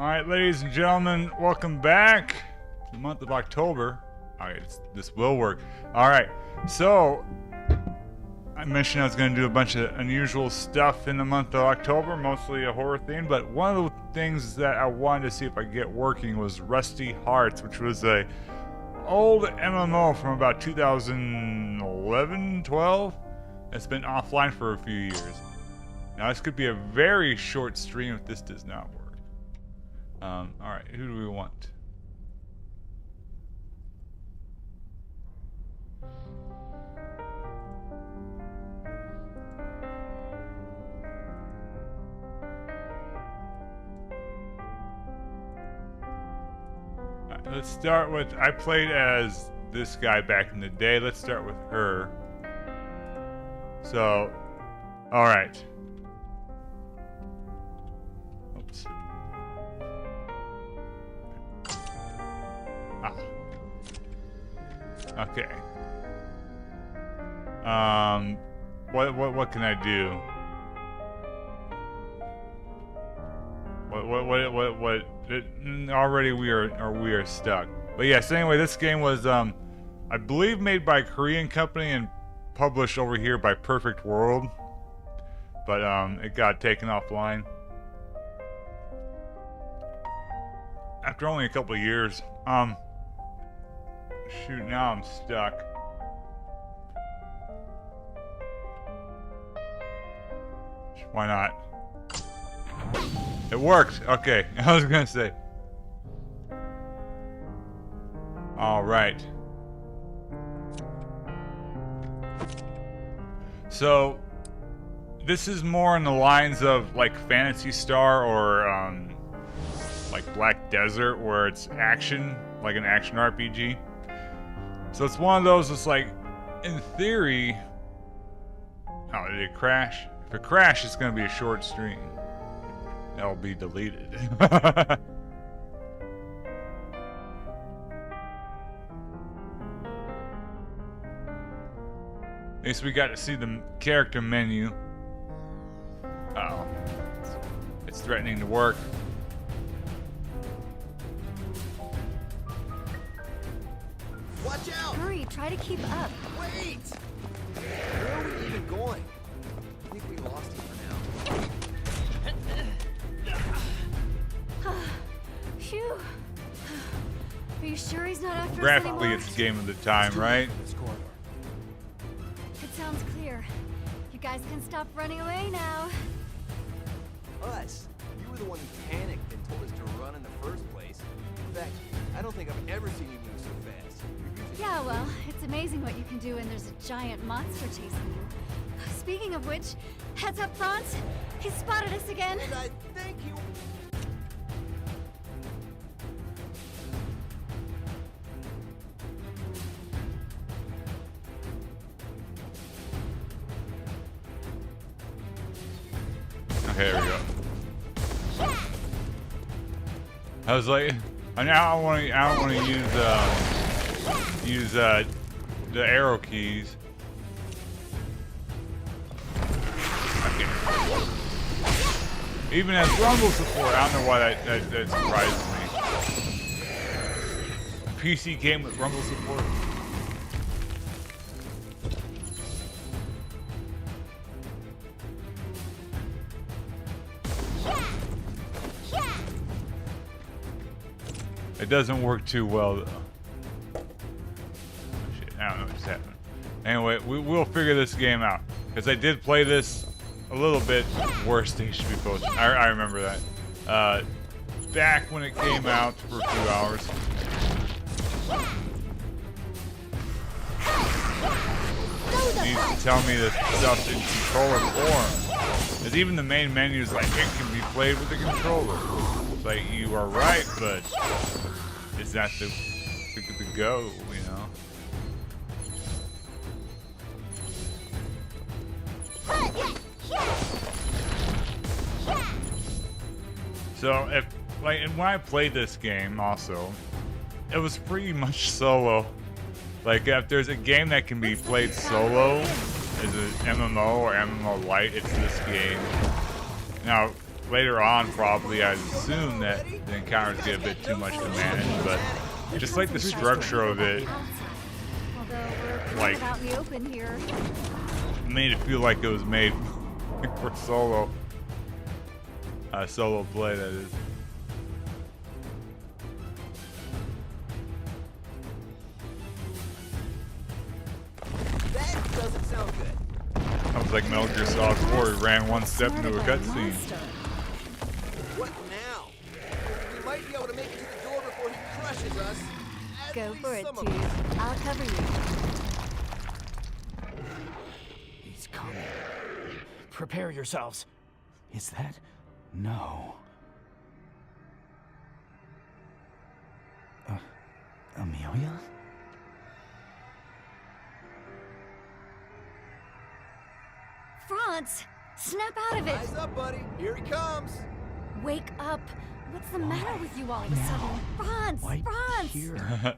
Alright, ladies and gentlemen, welcome back to the month of October. Alright, this will work. Alright, so I mentioned I was going to do a bunch of unusual stuff in the month of October, mostly a horror theme, but one of the things that I wanted to see if I could get working was Rusty Hearts, which was a old MMO from about 2011, 12. It's been offline for a few years. Now this could be a very short stream if this does not work. Alright, who do we want? Alright, let's start with, I played as this guy back in the day. Let's start with her. So, alright. Oops. Ah. Okay. What can I do? Already we are stuck. But yes, anyway, this game was I believe made by a Korean company and published over here by Perfect World. But it got taken offline after only a couple of years. Shoot, now I'm stuck. Why not? It worked! Okay, I was gonna say. Alright. So, this is more in the lines of like Phantasy Star or like Black Desert, where it's action, like an action RPG. So it's one of those, it's like, in theory... Oh, did it crash? If it crashes, it's going to be a short stream. That'll be deleted. At least we got to see the character menu. Uh-oh. It's threatening to work. Watch out! Hurry, try to keep up. Wait! Where are we even going? I think we lost him for now. Phew. Are you sure he's not after us Graphically, anymore? it's game of the time, right? This corridor. It sounds clear. You guys can stop running away now. Us. You were the one who panicked and told us to run in the first place. In fact, I don't think I've ever seen you move so fast. Yeah, well, it's amazing what you can do when there's a giant monster chasing you. Speaking of which, heads up front. He spotted us again. And I thank you. Okay, there we go. I was like, I don't want to use the arrow keys. Okay. Even as rumble support, I don't know why that surprises me. A PC game with rumble support. It doesn't work too well though. Shit, I don't know what's happening. Anyway, we'll figure this game out. Because I did play this a little bit. Worst HP post. I remember that. Back when it came out for a few hours. Needs to tell me this stuff in controller form. Because even the main menu is like, it can be played with the controller. It's like, you are right, but it's not the go, you know? So, if, like, and when I played this game also, it was pretty much solo. Like, if there's a game that can be played solo as an MMO or MMO Lite, it's this game. Now, later on, probably, I'd assume that the encounters get a bit too much to manage, but just like the structure of it, Outside. Although we're Like- out in the open here. made it feel like it was made for solo play, that is. That doesn't sound good. I was like Metal Gear Solid 4, he ran one step Smart into a about cutscene. monster. What now? We might be able to make it to the door before he crushes us. At Go least for it, some of Tooth. us. I'll cover you. He's coming. Prepare yourselves. Is that? No. Amelia? Franz! Snap out of it! Eyes up, buddy. Here he comes. Wake up! What's the matter Why with you all of a now? sudden? Franz! Why Franz! here?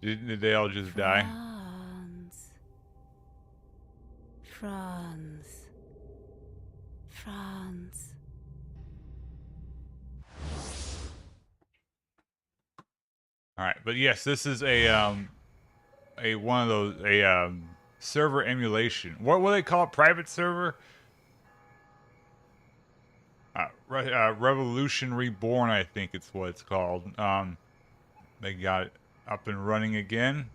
Did they all just die? Franz. Franz. All right, but yes, this is a one of those server emulation. What will they call it? Private server? Revolution Reborn, I think it's what it's called. They got it up and running again.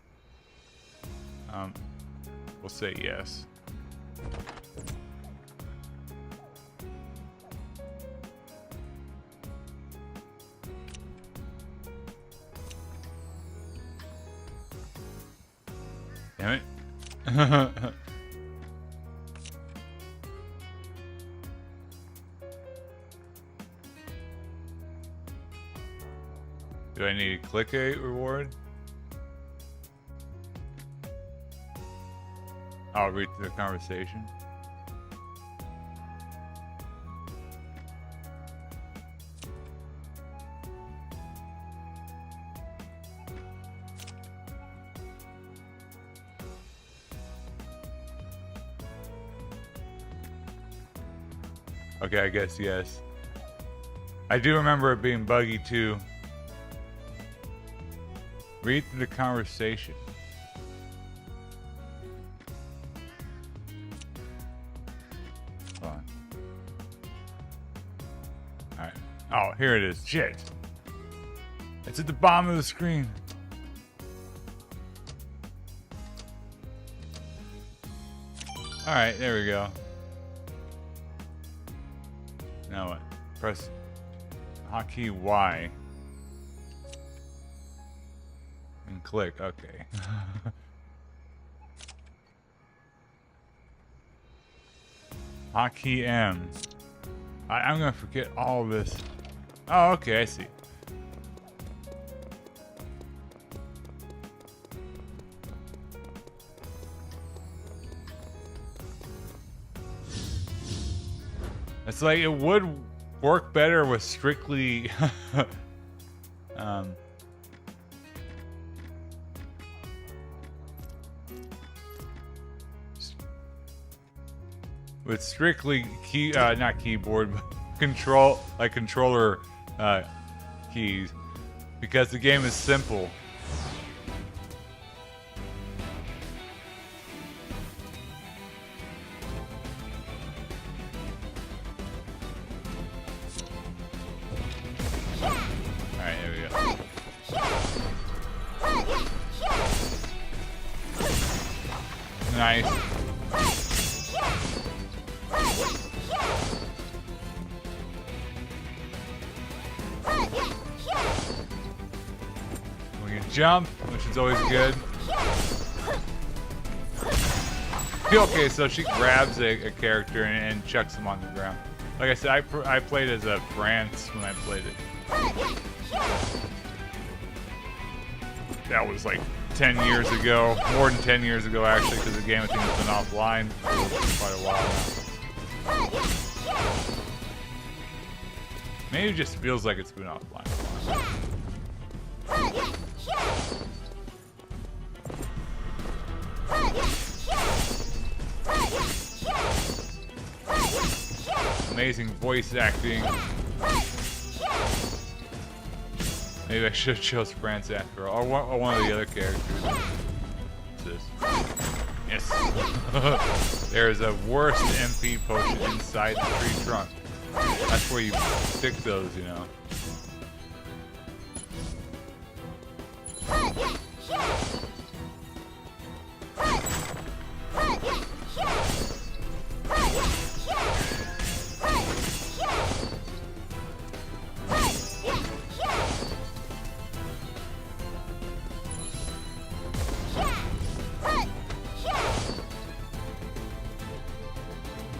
We'll say yes. Damn it. Do I need to click a reward? I'll read the conversation. Okay, I guess yes. I do remember it being buggy too. Read through the conversation. Hold on. Alright. Oh, here it is. Shit. It's at the bottom of the screen. Alright, there we go. Now what? Press hotkey Y. And click, okay. Hotkey M. I'm gonna forget all of this. Oh, okay, I see. It's like it would work better with strictly with strictly not keyboard, but controller keys, because the game is simple. Alright, there we go. Nice. We can jump, which is always good. Okay, so she grabs a character and chucks him on the ground. Like I said, I played as a France when I played it. That was like 10 years ago, more than 10 years ago actually, because the game I think has been offline for quite a while now. Maybe it just feels like it's been offline. amazing voice acting. Maybe I should have chose France after all, or one of the other characters. What's this? Yes. There's a worst MP potion inside the tree trunk. That's where you stick those, you know.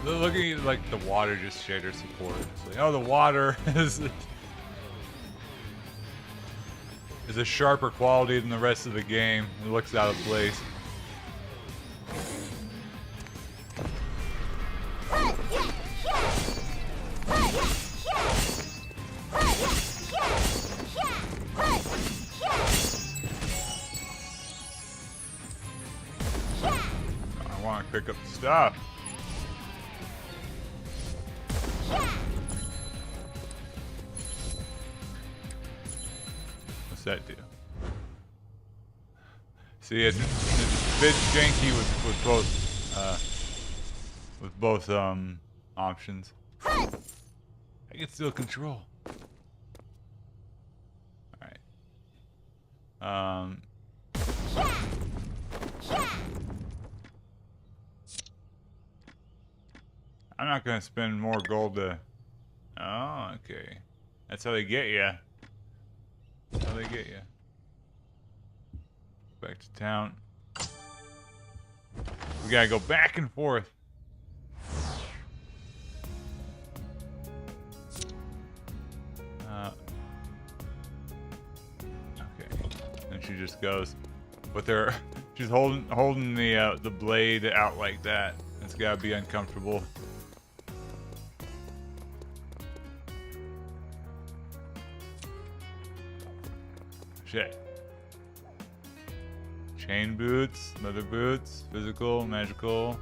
Look at you, like the water just shared her support. It's like, oh, the water is a sharper quality than the rest of the game. It looks out of place. I want to pick up the stuff. What's that do? See, it's a bit janky with both options. I can still control. All right. I'm not gonna spend more gold to. Oh, okay. That's how they get you. That's how they get you. Back to town. We gotta go back and forth. Okay. And she just goes with her. She's holding the blade out like that. It's gotta be uncomfortable. Shit. Chain boots, leather boots, physical, magical.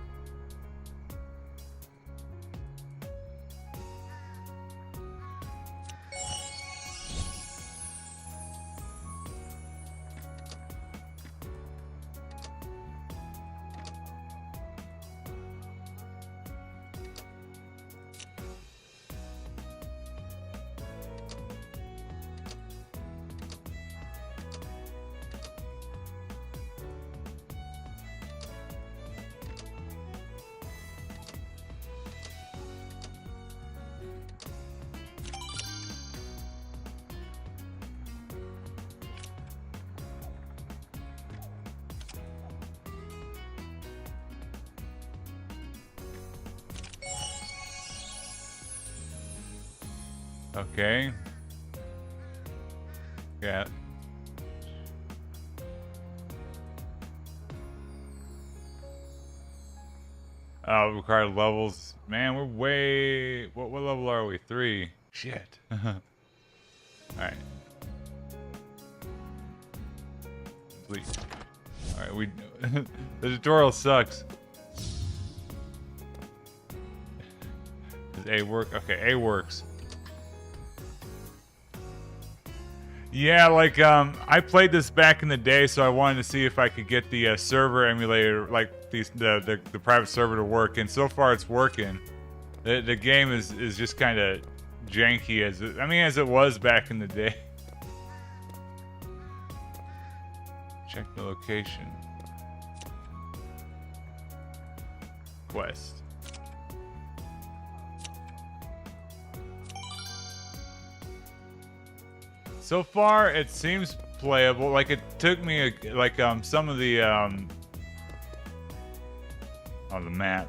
Okay. Yeah. Required levels. Man, we're way. What level are we? 3. Shit. Alright. Complete. Alright, we. The tutorial sucks. Does A work? Okay, A works. Yeah, like, I played this back in the day, so I wanted to see if I could get the server emulator, like the private server to work, and so far it's working. The game is just kind of janky as it was back in the day. Check the location. Quest. So far, it seems playable. Like, it took me, some of the, the map.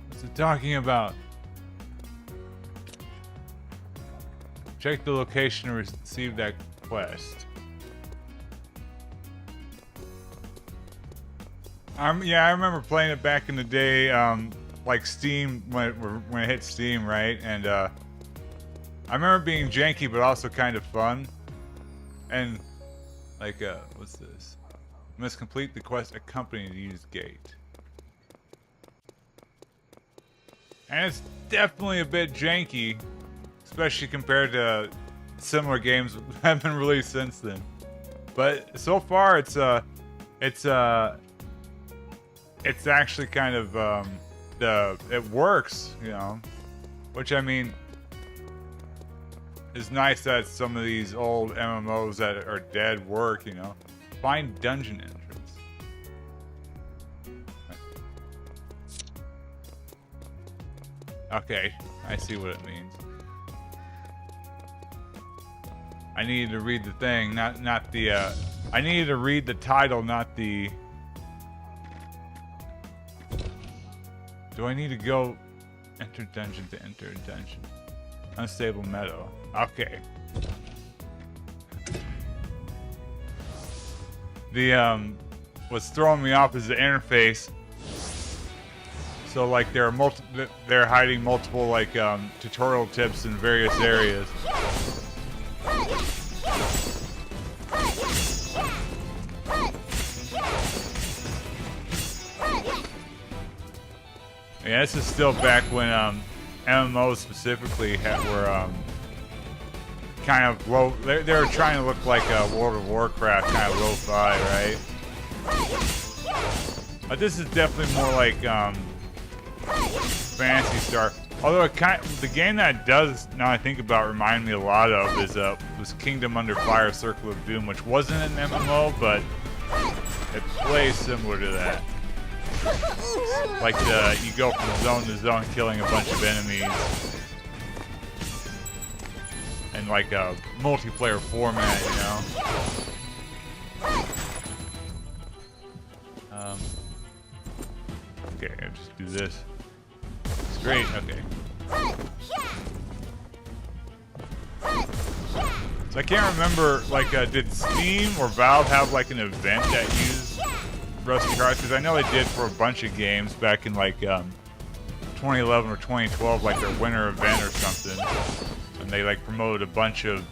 What's it talking about? Check the location to receive that quest. Yeah, I remember playing it back in the day, like Steam, when it hit Steam, right? And I remember being janky, but also kind of fun. And Like, what's this? You must complete the quest accompanying the used gate. And it's definitely a bit janky, especially compared to similar games that have been released since then. But so far, it's actually kind of it works, you know. Which, I mean, is nice that some of these old MMOs that are dead work, you know. Find dungeon entrance. Okay, I see what it means. I needed to read the thing, not the, I needed to read the title, not the... Do I need to go enter dungeon to enter a dungeon? Unstable meadow. Okay. The, what's throwing me off is the interface. So, like, they're hiding multiple, like, tutorial tips in various areas. Yeah, this is still back when MMOs specifically were kind of low. They were trying to look like World of Warcraft, kind of lo-fi, right? But this is definitely more like Phantasy Star. Although the game that it does, now I think about, remind me a lot of is was Kingdom Under Fire: Circle of Doom, which wasn't an MMO, but it plays similar to that. Like you go from zone to zone, killing a bunch of enemies, and like a multiplayer format, you know. Okay, I'll just do this. Straight, okay. So I can't remember, like, did Steam or Valve have like an event that used Rusty Hearts? Because I know they did for a bunch of games back in like 2011 or 2012, like their winter event or something, and they like promoted a bunch of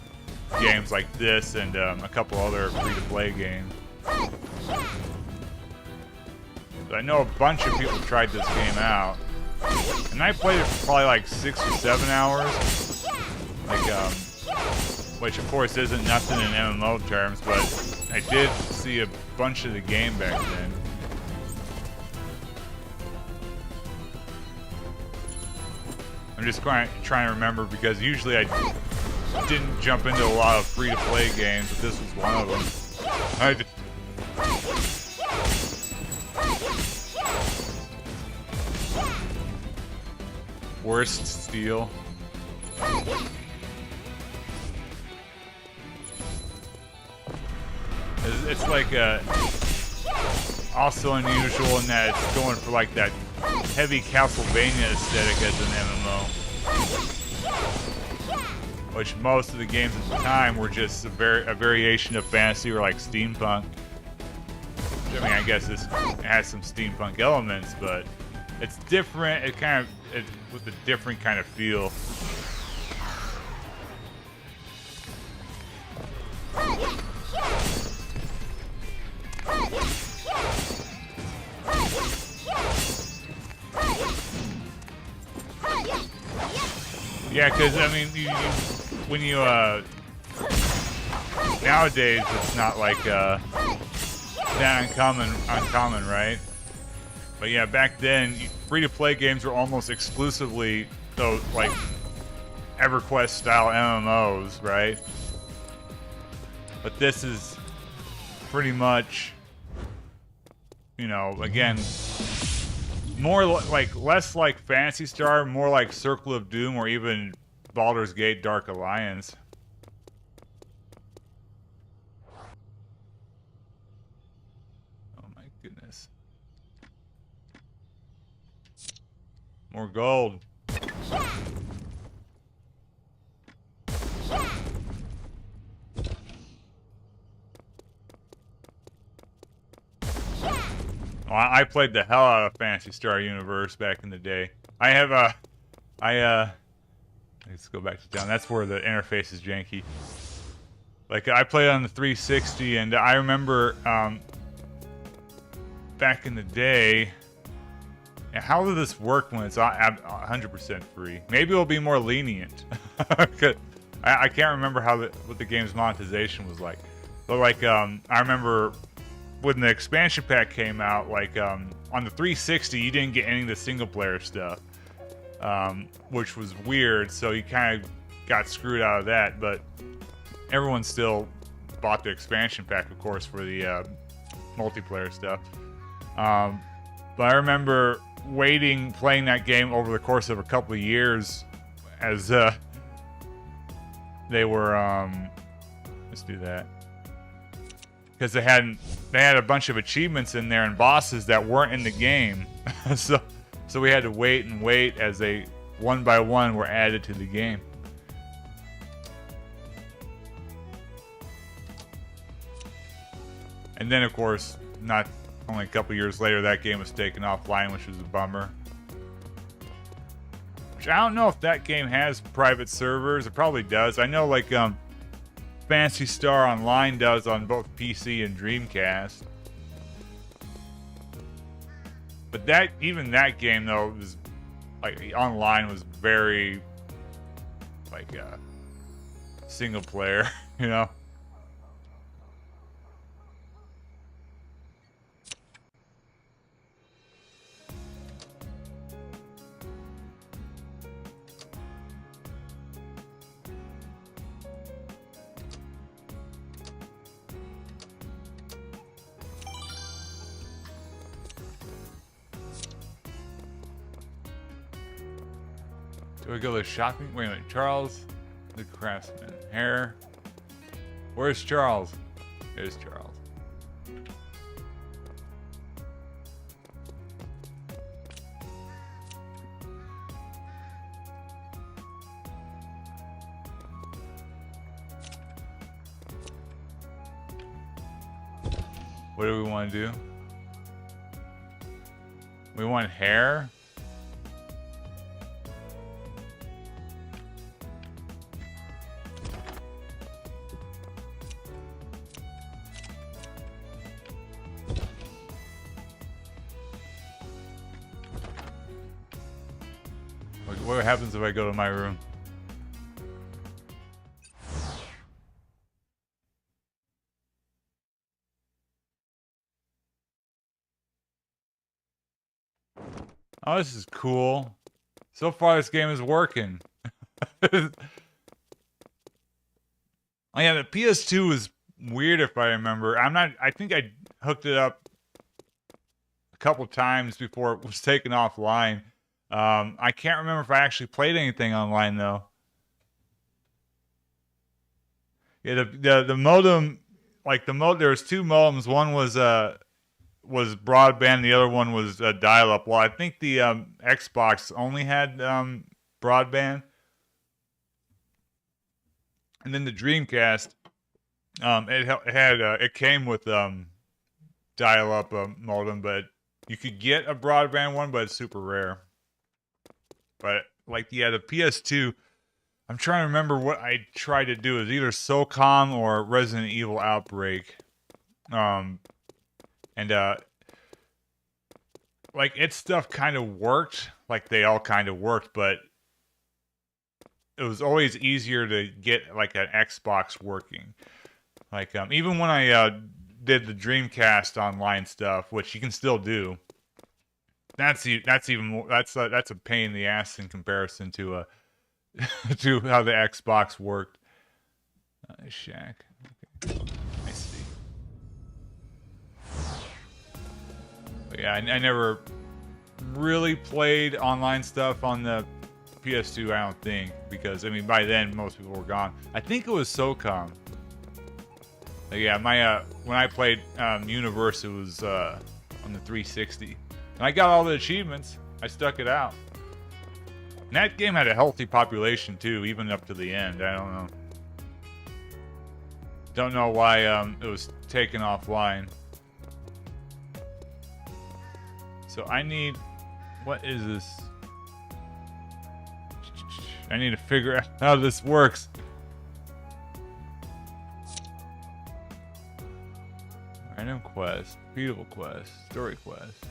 games like this and a couple other free-to-play games. So I know a bunch of people tried this game out, and I played it for probably like 6 or 7 hours, like which of course isn't nothing in MMO terms, but I did see a bunch of the game back then. I'm just trying to remember, because usually I didn't jump into a lot of free-to-play games, but this was one of them. Worst steal. It's like also unusual in that it's going for like that heavy Castlevania aesthetic as an MMO, which most of the games at the time were just a variation of fantasy or like steampunk. I mean, I guess it has some steampunk elements, but it's different. It's with a different kind of feel. Yeah, because I mean, when you nowadays it's not like that uncommon, right? But yeah, back then free-to-play games were almost exclusively those like EverQuest style MMOs, right? But this is pretty much, you know, again, more like less like Phantasy Star, more like Circle of Doom, or even Baldur's Gate Dark Alliance. Oh my goodness. More gold. I played the hell out of Phantasy Star Universe back in the day. I have let's go back to town. That's where the interface is janky. Like, I played on the 360, and I remember back in the day. How will this work when it's 100% free? Maybe it'll be more lenient. I can't remember what the game's monetization was like. But like, I remember when the expansion pack came out, like on the 360, you didn't get any of the single player stuff, which was weird. So you kind of got screwed out of that. But everyone still bought the expansion pack, of course, for the multiplayer stuff. But I remember playing that game over the course of a couple of years as they were let's do that, because they had a bunch of achievements in there and bosses that weren't in the game. so we had to wait as they one by one were added to the game. And then, of course, not only a couple years later, that game was taken offline, which was a bummer. Which I don't know if that game has private servers. It probably does. I know, like, Phantasy Star Online does on both PC and Dreamcast. But even that game, though, was like online was very like single player, you know. Do we go to shopping? Wait a minute. Charles the Craftsman. Hair. Where's Charles? There's Charles. What do we want to do? We want hair? What happens if I go to my room? Oh, this is cool. So far, this game is working. Oh yeah, the PS2 was weird if I remember. I think I hooked it up a couple times before it was taken offline. I can't remember if I actually played anything online though. Yeah, the modem, like there was two modems. One was broadband, the other one was dial-up. Well, I think the Xbox only had broadband, and then the Dreamcast, it came with dial-up modem, but you could get a broadband one, but it's super rare. But like, yeah, the PS2, I'm trying to remember what I tried to do. It was either SOCOM or Resident Evil Outbreak. Like, its stuff kind of worked. Like, they all kind of worked, but it was always easier to get like an Xbox working. Like, even when I did the Dreamcast online stuff, which you can still do. That's even more. That's a pain in the ass in comparison to to how the Xbox worked. Shaq. Okay. I see. But yeah, I never really played online stuff on the PS2. I don't think, because I mean by then most people were gone. I think it was SOCOM. But yeah, my when I played Universe, it was on the 360. And I got all the achievements. I stuck it out. And that game had a healthy population too, even up to the end. I don't know. Don't know why it was taken offline. So I need... What is this? I need to figure out how this works. quest, repeatable quest, story quest.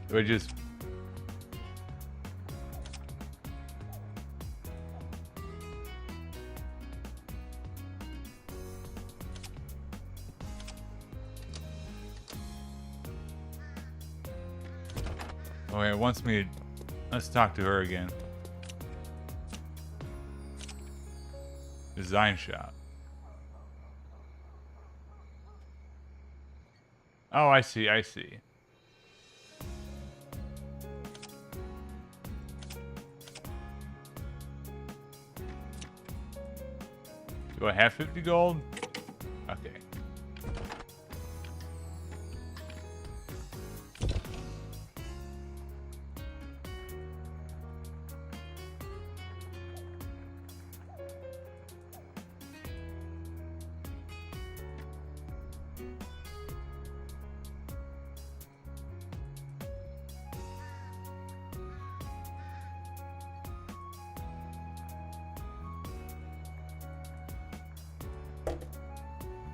Do I just... Oh, it wants me to... Let's talk to her again. Design shop. Oh, I see, I see. Do I have 50 gold? Okay.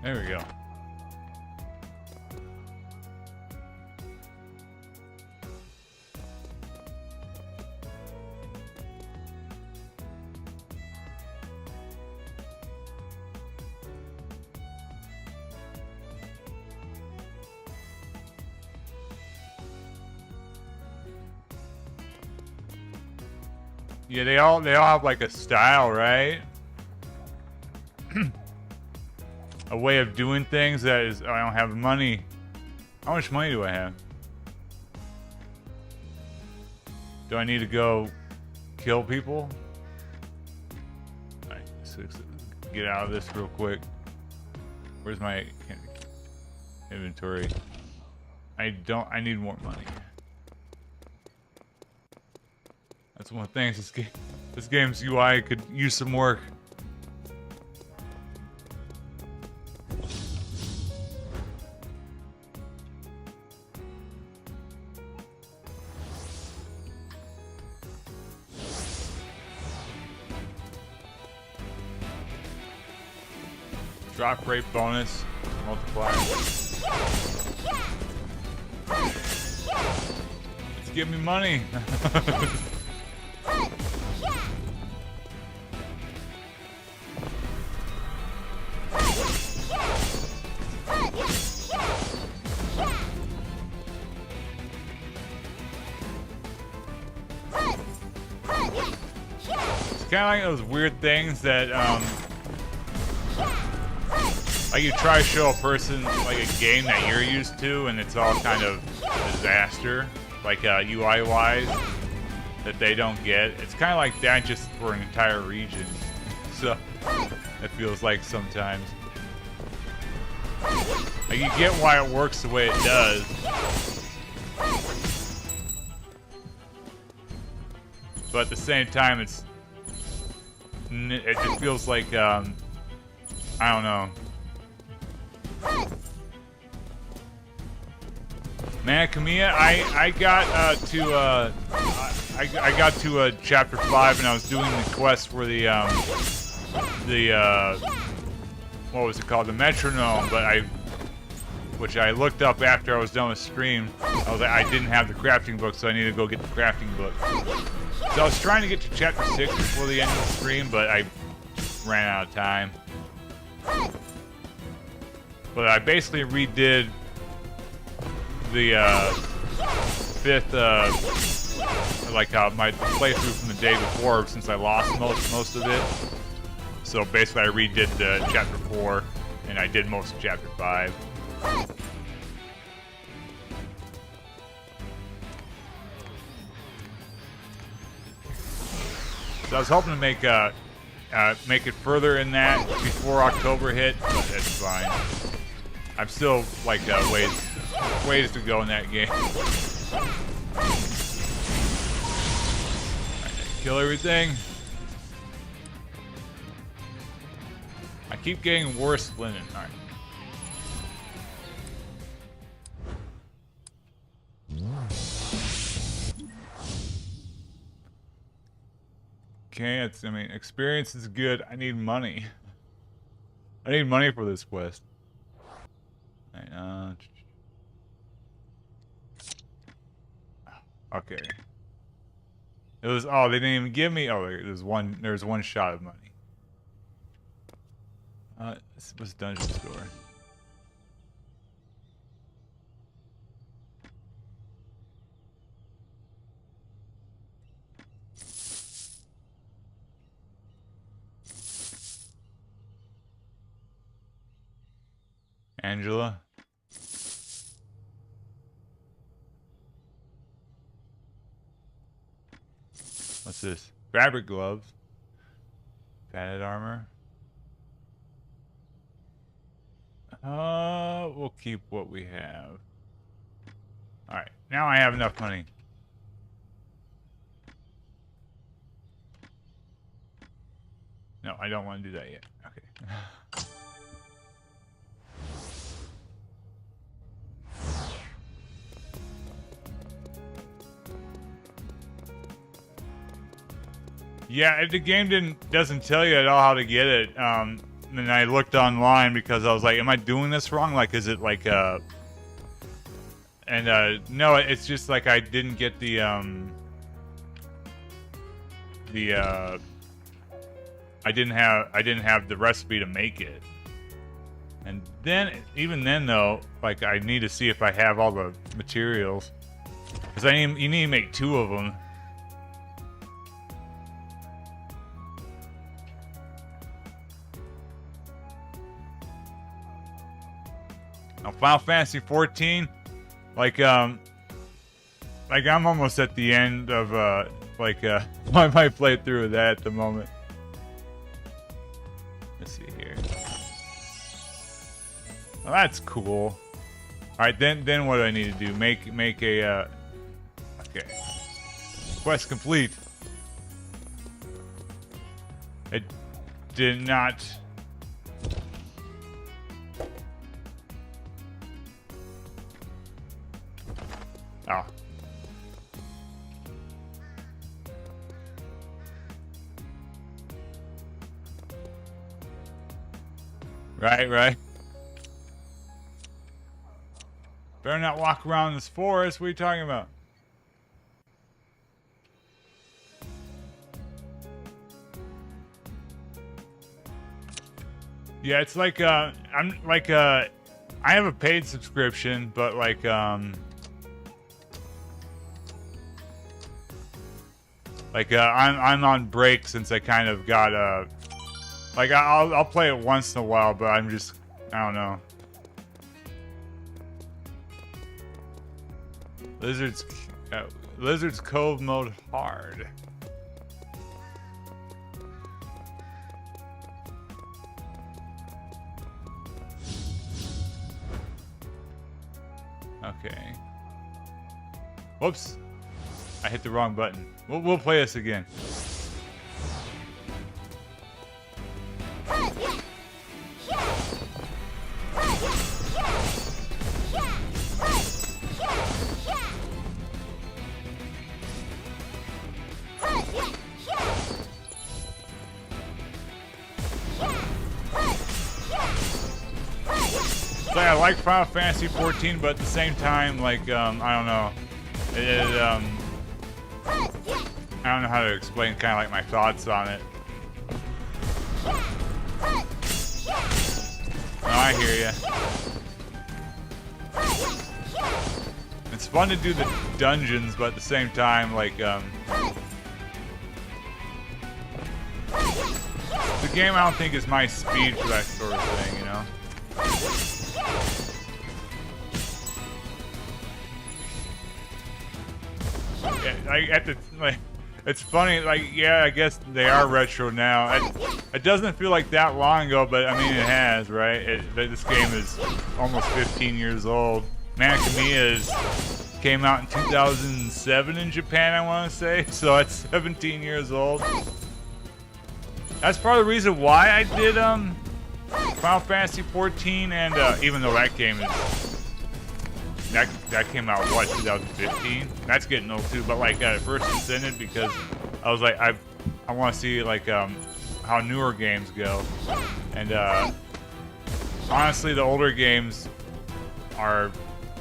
There we go. Yeah, they all have like a style, right? A way of doing things that is, I don't have money. How much money do I have? Do I need to go kill people? Alright, get out of this real quick. Where's my inventory? I need more money. That's one of the things this game's UI could use some work. Drop rate bonus, multiplier. Let's give me money. It's kind of like those weird things that like you try to show a person like a game that you're used to and it's all kind of a disaster, like UI wise, that they don't get. It's kind of like that just for an entire region. So it feels like sometimes. Like you get why it works the way it does. But at the same time it just feels like I don't know. Man, Kamiya, I got to chapter 5 and I was doing the quest for the what was it called, the metronome, but which I looked up after I was done with stream. I didn't have the crafting book, so I needed to go get the crafting book. So I was trying to get to chapter 6 before the end of the stream, but I ran out of time. But I basically redid the 5th, my playthrough from the day before, since I lost most of it. So basically, I redid the chapter 4, and I did most of chapter 5. So I was hoping to make it further in that before October hit, but it's fine. I'm still like ways to go in that game. Right, kill everything. I Keep getting worse linen. All right. Okay, it's, I mean, experience is good. I need money. I need money for this quest. Alright, okay. It was, oh, they didn't even give me, oh, there's one shot of money. This was Dungeon Store. Angela. What's this? Fabric gloves. Padded armor. We'll keep what we have. Alright, now I have enough money. No, I don't want to do that yet. Okay. Yeah, if the game doesn't tell you at all how to get it, and I looked online because I was like, am I doing this wrong? Like, is it like, no, it's just like I didn't get the I didn't have the recipe to make it. And then, even then though, like, I need to see if I have all the materials. Because you need to make 2 of them. Final Fantasy 14, like I'm almost at the end of my playthrough of that at the moment. Let's see here. Well, that's cool. All right, then what do I need to do? Make a okay. Quest complete. It did not. Oh. Right. Better not walk around this forest. What are you talking about? Yeah, it's like I have a paid subscription, but like I'm on break since I kind of got like I'll play it once in a while, but I don't know. Lizard's Cove mode hard. Okay. Whoops. I hit the wrong button. We'll play this again. So I like Final Fantasy 14, but at the same time, like I don't know. I don't know how to explain kind of like my thoughts on it. No, I hear you. It's fun to do the dungeons, but at the same time, like the game I don't think is my speed for that sort of thing, you know? Yeah, it's funny, like, yeah, I guess they are retro now. It doesn't feel like that long ago, but I mean, it has, right? This game is almost 15 years old. Manic Amiya came out in 2007 in Japan, I want to say, so it's 17 years old. That's part of the reason why I did Final Fantasy 14, and even though that game is that came out what 2015, that's getting old too. But like First Ascended, because I was like I want to see like how newer games go, and honestly the older games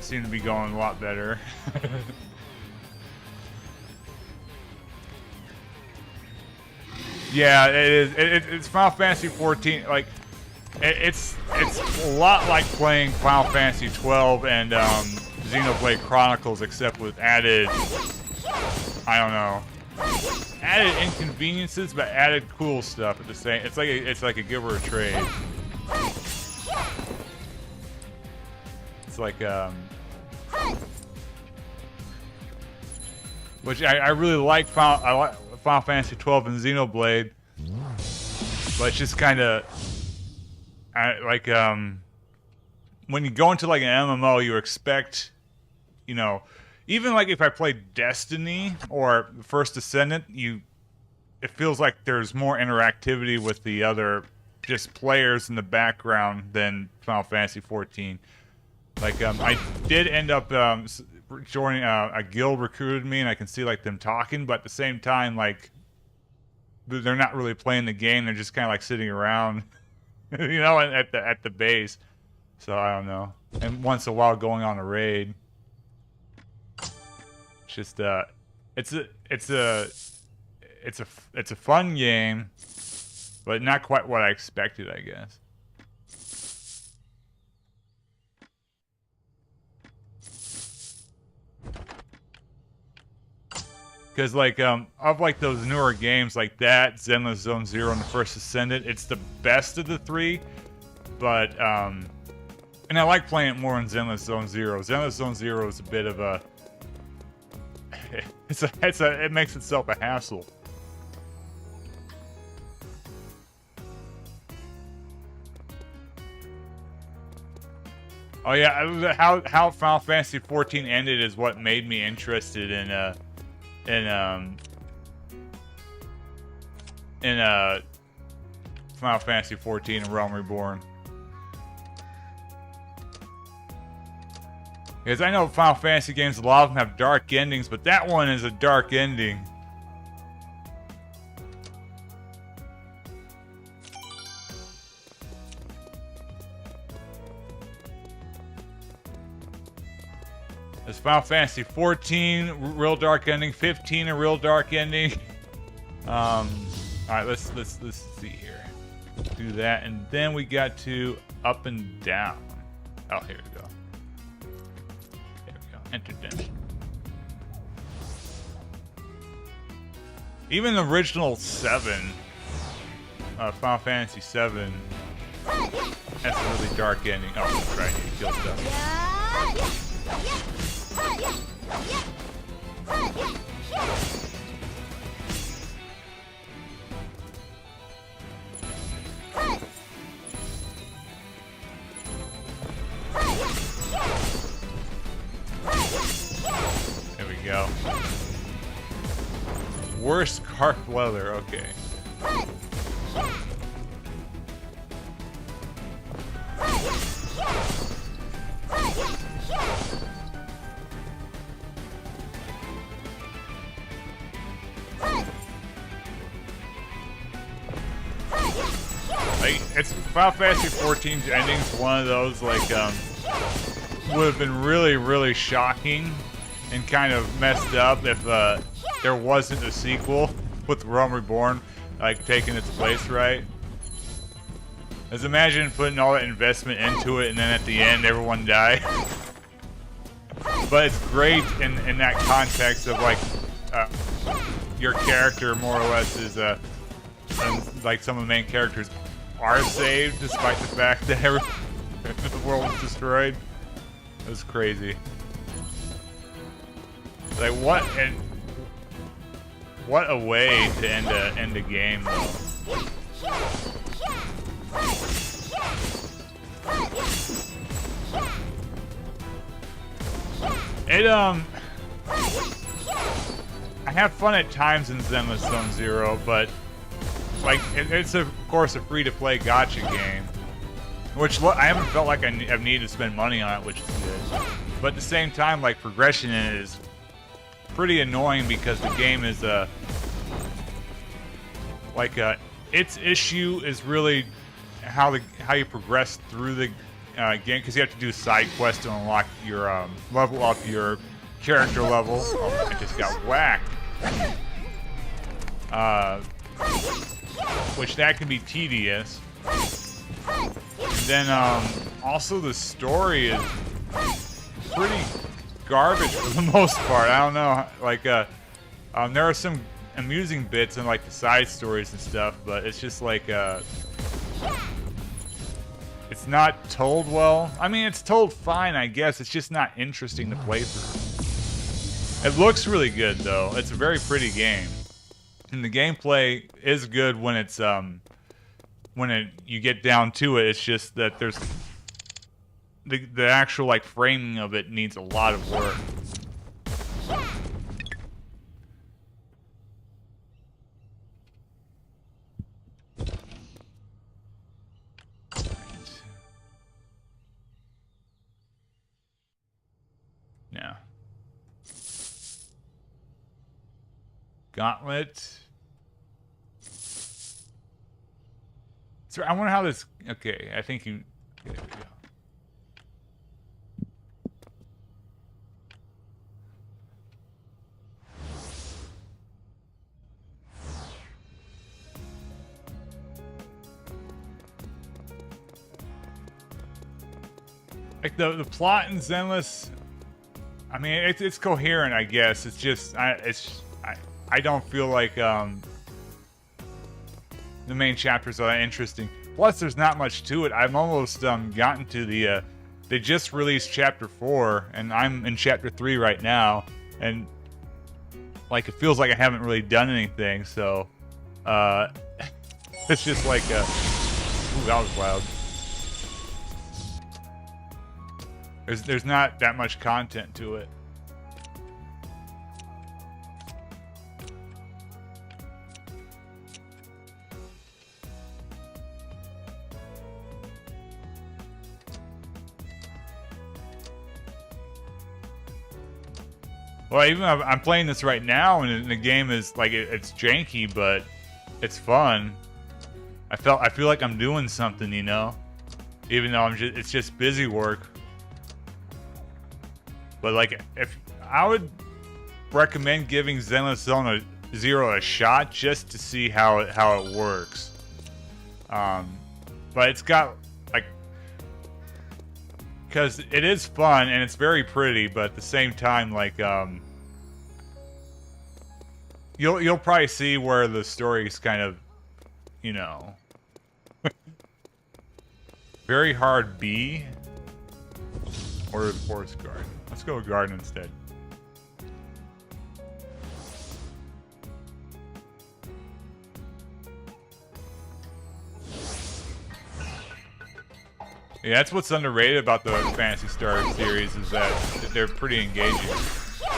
seem to be going a lot better. Yeah, it is. It's Final Fantasy 14. Like, it's a lot like playing Final Fantasy 12 and Xenoblade Chronicles, except with added, I don't know, added inconveniences, but added cool stuff at the same. It's like a give or a trade. It's like which I really like. Final Fantasy 12 and Xenoblade, but it's just kind of like when you go into like an MMO, you expect, you know, even like if I play Destiny or First Ascendant, it feels like there's more interactivity with the other just players in the background than Final Fantasy 14. Like I did end up joining a guild recruited me, and I can see like them talking, but at the same time, like they're not really playing the game. They're just kind of like sitting around, you know, at the base. So I don't know. And once in a while going on a raid. It's just it's a fun game, but not quite what I expected, I guess. Because like of like those newer games like that, Zenless Zone Zero and the First Ascendant, it's the best of the three. But and I like playing it more in Zenless Zone Zero. Zenless Zone Zero is a bit of a it makes itself a hassle. Oh yeah, how Final Fantasy 14 ended is what made me interested in Final Fantasy 14 and Realm Reborn. Because I know Final Fantasy games, a lot of them have dark endings, but that one is a dark ending. There's Final Fantasy 14, real dark ending. 15, a real dark ending. All right, let's see here. Do that, and then we got to up and down. Oh, here we go. There we go. Enter dungeon. Even the original 7, Final Fantasy 7, has a really dark ending. Oh, that's right. You kill stuff. There we go. Worst scarf leather, okay. Like, it's Final Fantasy 14's ending's one of those like would have been really, really shocking and kind of messed up if there wasn't a sequel with Realm Reborn like taking its place, right? Just imagine putting all that investment into it and then at the end everyone died. But it's great in that context of like your character more or less is and, like some of the main characters are saved despite the fact that the world was destroyed. It was crazy. Like what a way to end a game though. I have fun at times in Zenless Zone Zero, but like it's of course a free-to-play gacha game, which I haven't felt like I've needed to spend money on it, which is good. But at the same time, like, progression in it is pretty annoying because the game is its issue is really how you progress through the game, because you have to do side quests to unlock your level up your character level. Oh, I just got whacked. Which that can be tedious. And then also the story is pretty garbage for the most part. I don't know, like there are some amusing bits in like the side stories and stuff, but it's just like it's not told well. I mean, it's told fine, I guess. It's just not interesting to play through. It looks really good though. It's a very pretty game, and the gameplay is good when it's you get down to it. It's just that there's the actual like framing of it needs a lot of work. Yeah. Gauntlet. So I wonder how this. Okay, I think you. Okay, there we go. Like the plot in Zenless, I mean it's coherent, I guess. It's just I don't feel like the main chapters are that interesting. Plus, there's not much to it. I've almost gotten to the they just released chapter 4, and I'm in chapter 3 right now, and like it feels like I haven't really done anything. So it's just like ooh, that was loud. There's not that much content to it. Well, even I'm playing this right now, and the game is like it's janky, but it's fun. I feel like I'm doing something, you know, even though it's just busy work. But like, if I would recommend giving Zenless Zone Zero a shot just to see how it works. But it's got like, because it is fun and it's very pretty, but at the same time, like you'll probably see where the story's kind of, you know, very hard B or Forest Garden. Let's go with Garden instead. Yeah, that's what's underrated about the Phantasy Star series, is that they're pretty engaging.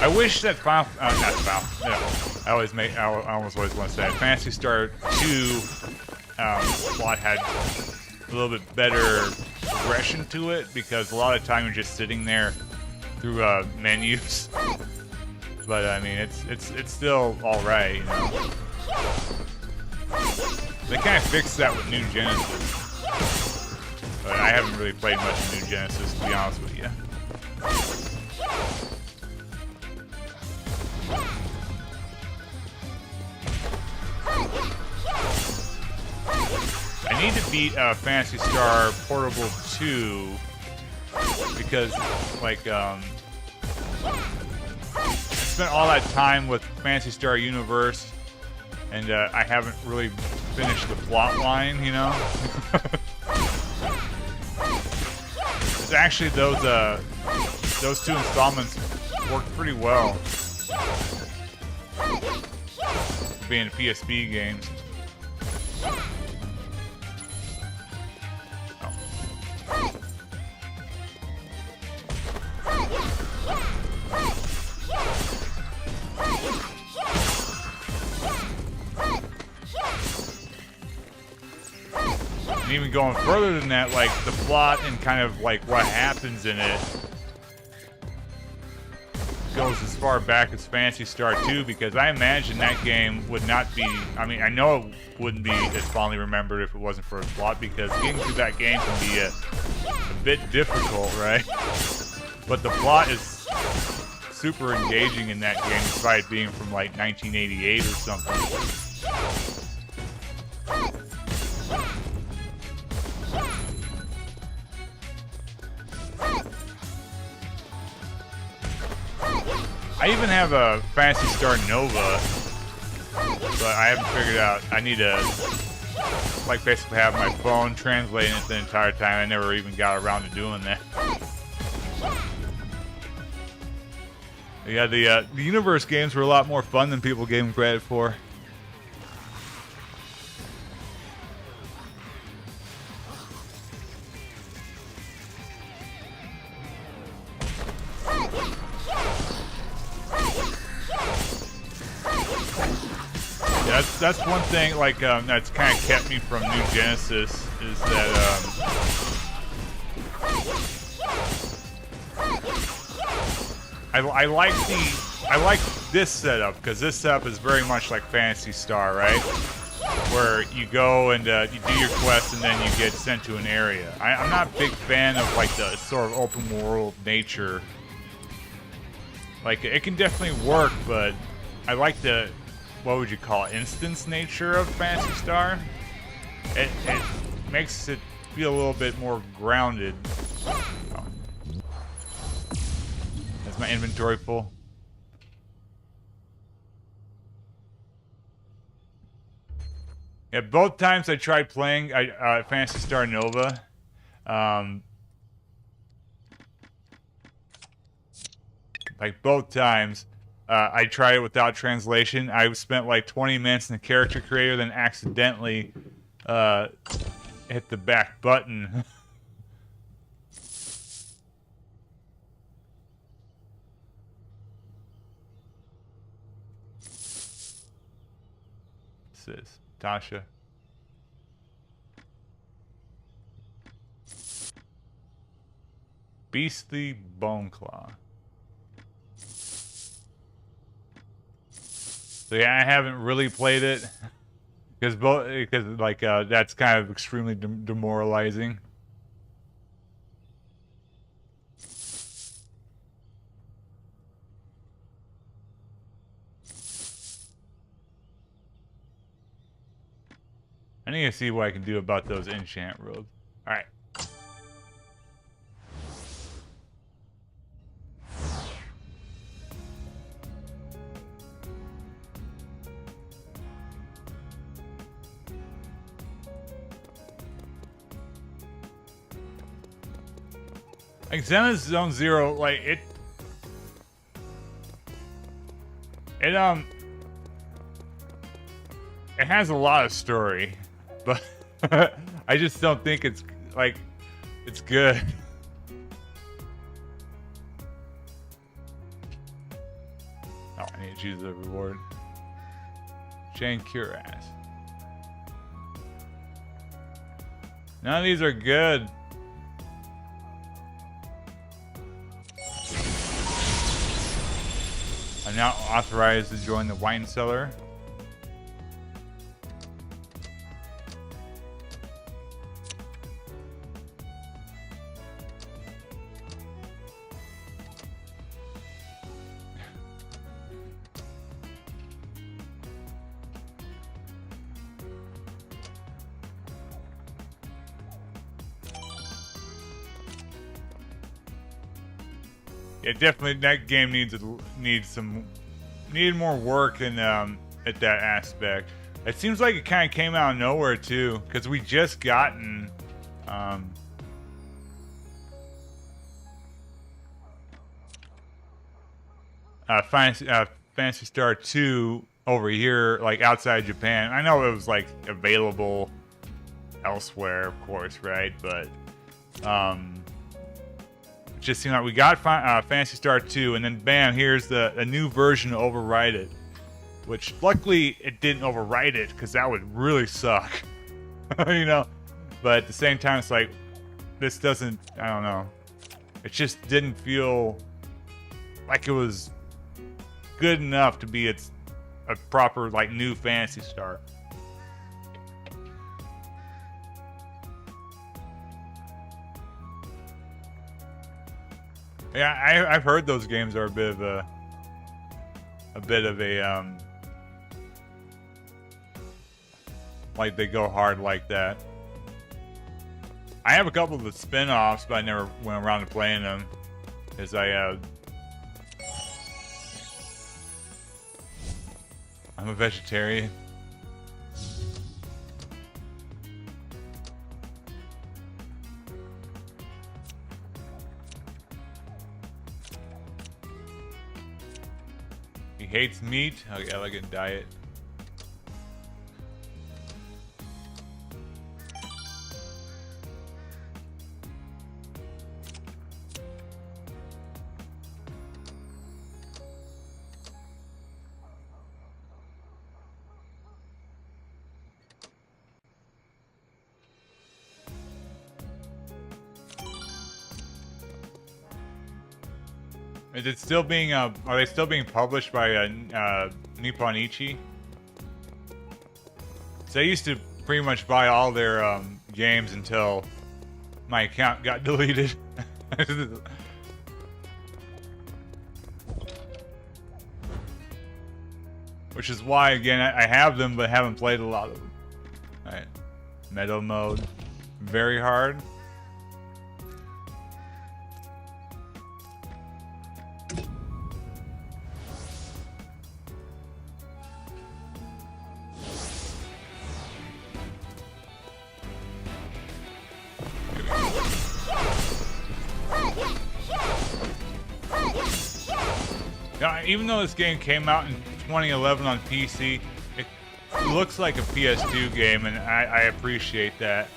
I wish that I almost always want to say Phantasy Star 2 plot had a little bit better progression to it, because a lot of time you're just sitting there through menus. But I mean, it's still all right, you know. They kind of fixed that with New Genesis, but I haven't really played much of New Genesis, to be honest with you. I need to beat Phantasy Star Portable 2, because like I spent all that time with Phantasy Star Universe, and I haven't really finished the plot line, you know. It's actually those two installments worked pretty well, being PSP games. And even going further than that, like the plot and kind of like what happens in it goes as far back as Phantasy Star 2, because I imagine that game would not be, I mean, I know it wouldn't be as fondly remembered if it wasn't for its plot, because getting through that game can be a bit difficult, right? But the plot is super engaging in that game, despite being from like 1988 or something. I even have a Phantasy Star Nova, but I haven't figured out. I need to, like, basically have my phone translating it the entire time. I never even got around to doing that. Yeah, the Universe games were a lot more fun than people gave them credit for. That's one thing, like, that's kind of kept me from New Genesis, is that, I like this setup, because this setup is very much like Phantasy Star, right? Where you go and you do your quest and then you get sent to an area. I'm not a big fan of like the sort of open world nature. Like, it can definitely work, but I like the, what would you call it, instance nature of Phantasy Star. It makes it feel a little bit more grounded. Oh. Is my inventory full? Yeah, both times I tried playing Phantasy Star Nova, like both times, I tried it without translation. I spent like 20 minutes in the character creator, then accidentally hit the back button. What's this? Tasha. Beastly Boneclaw. So yeah, I haven't really played it because that's kind of extremely demoralizing. I need to see what I can do about those enchant robes. All right. Like Zenith Zone Zero, like it has a lot of story, but I just don't think it's good. Oh, I need to choose the reward. Jane Cuirass. None of these are good. I'm now authorized to join the wine cellar. Yeah, definitely that game needed more work in at that aspect. It seems like it kind of came out of nowhere too, because we just gotten Phantasy Star 2 over here, like outside Japan. I know it was like available elsewhere, of course, right? But it just seemed like we got Phantasy Star 2, and then bam, here's a new version to override it. Which luckily it didn't overwrite it, because that would really suck. You know, but at the same time, it's like this doesn't. I don't know. It just didn't feel like it was good enough to be a proper like new Phantasy Star. Yeah, I've heard those games are a bit of a like they go hard like that. I have a couple of the spin-offs, but I never went around to playing them, as I'm a vegetarian. He hates meat. Okay, I like a diet. Is it still being, are they still being published by Nippon Ichi? So I used to pretty much buy all their games until my account got deleted. Which is why, again, I have them, but haven't played a lot of them. Alright. Meadow mode. Very hard. Now, even though this game came out in 2011 on PC, it looks like a PS2 game, and I appreciate that.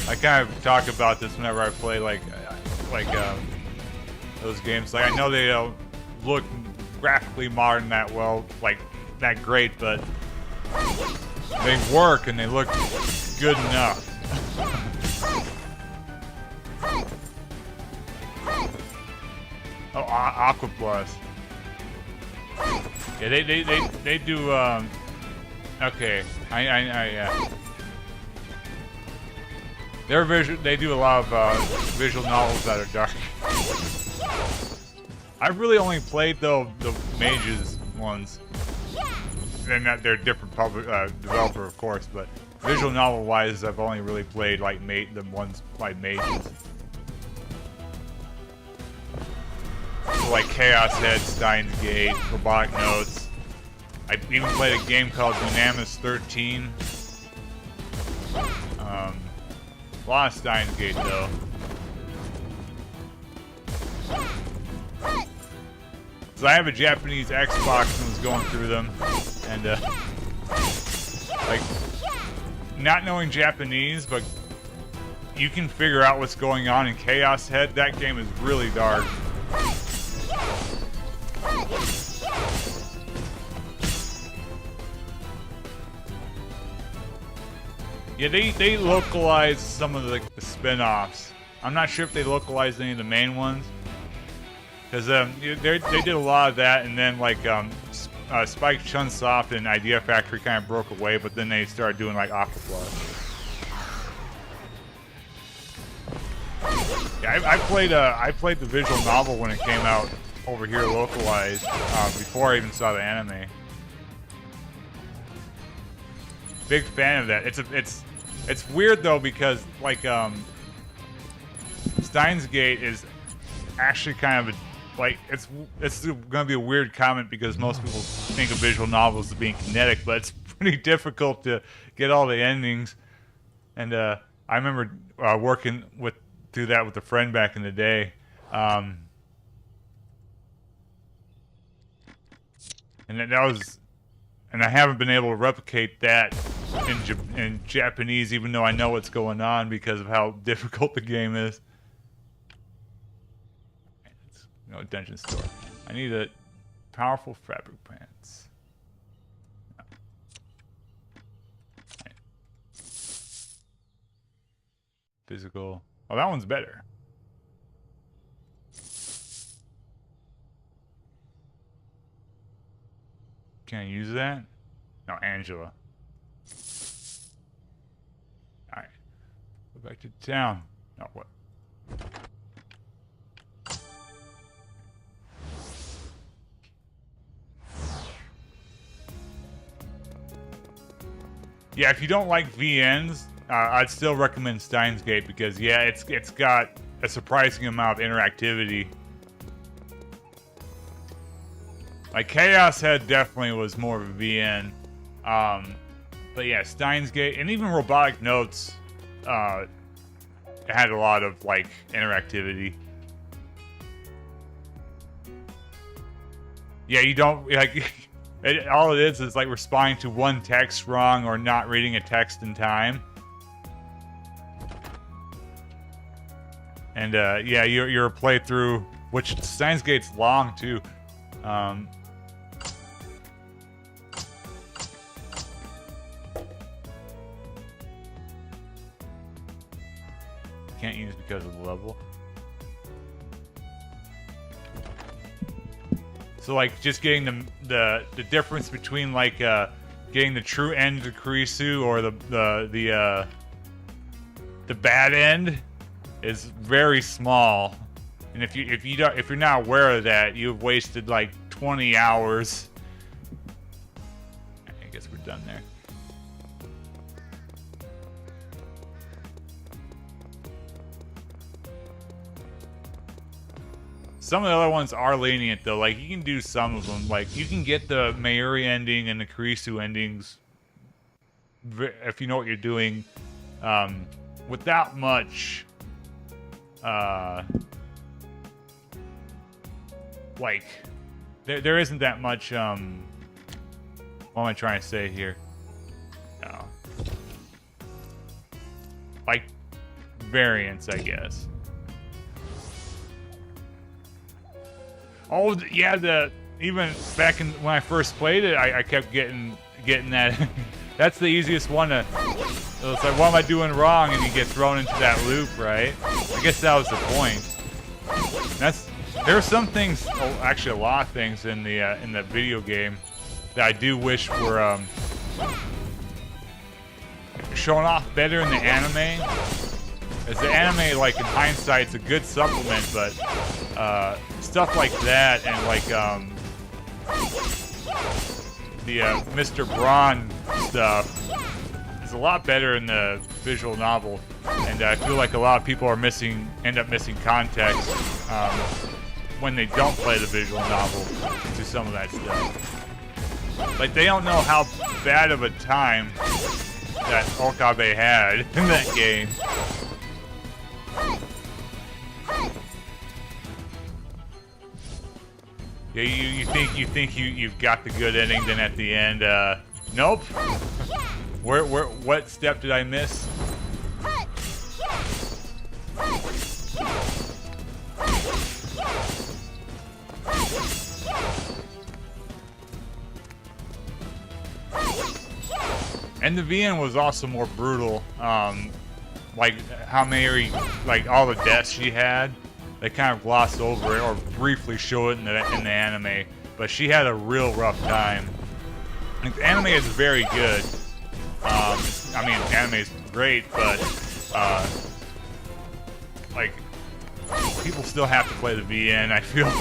I kind of talk about this whenever I play those games. Like, I know they don't look graphically modern that well, like that great, but they work and they look good enough. Oh, Aqua Plus. Yeah, they do. Okay, yeah. Their they do a lot of visual novels that are dark. I've really only played the Mages ones. And that they're different developer, of course, but visual novel wise, I've only really played like the ones like Mages. So, like Chaos Head, Steins Gate, Robotic Notes. I even played a game called Dunamis 13. A lot of Steins Gate though. So I have a Japanese Xbox and was going through them, and like not knowing Japanese, but you can figure out what's going on in Chaos Head. That game is really dark. Yeah, they localized some of the spin-offs. I'm not sure if they localized any of the main ones. Because they did a lot of that, and then like Spike Chunsoft and Idea Factory kind of broke away, but then they started doing like Aqua Plus. Yeah, I played the visual novel when it came out over here localized before I even saw the anime. Big fan of that. It's weird though because like Steins Gate is actually kind of it's gonna be a weird comment because most people think of visual novels as being kinetic, but it's pretty difficult to get all the endings. And I remember working through that with a friend back in the day. And I haven't been able to replicate that in Japanese, even though I know what's going on because of how difficult the game is. No dungeon store. I need a powerful fabric pants. Physical. Oh, that one's better. Can I use that? No, Angela. Alright. Go back to town. No, what? Yeah, if you don't like VNs, I'd still recommend Steins Gate because, yeah, it's got a surprising amount of interactivity. Like, Chaos Head definitely was more of a VN. But yeah, Steins Gate, and even Robotic Notes had a lot of, like, interactivity. Yeah, you don't, like... all it is like responding to one text wrong or not reading a text in time. And yeah, your playthrough, which Steins Gate's long too. Can't use because of the level. So like just getting the difference between like getting the true end to Kurisu or the bad end is very small, and if you're not aware of that, you've wasted like 20 hours. I guess we're done there. Some of the other ones are lenient though. Like you can do some of them. Like you can get the Mayuri ending and the Kurisu endings if you know what you're doing, without much. Like there isn't that much. What am I trying to say here? Like variance, I guess. Oh yeah, even back in when I first played it, I kept getting that. That's the easiest one to. It's like, what am I doing wrong? And you get thrown into that loop, right? I guess that was the point. There are some things, actually a lot of things in the video game that I do wish were shown off better in the anime. As the anime, like in hindsight, it's a good supplement, but stuff like that and like the Mr. Braun stuff is a lot better in the visual novel, and I feel like a lot of people are end up missing context when they don't play the visual novel to some of that stuff. Like they don't know how bad of a time that Okabe had in that game. Yeah, you think you've got the good ending, then at the end, nope. What step did I miss? And the VN was also more brutal. Like how Mayuri, like all the deaths she had. They kind of gloss over it or briefly show it in the anime, but she had a real rough time. Like, the anime is very good. I mean, anime is great, but like people still have to play the VN, I feel.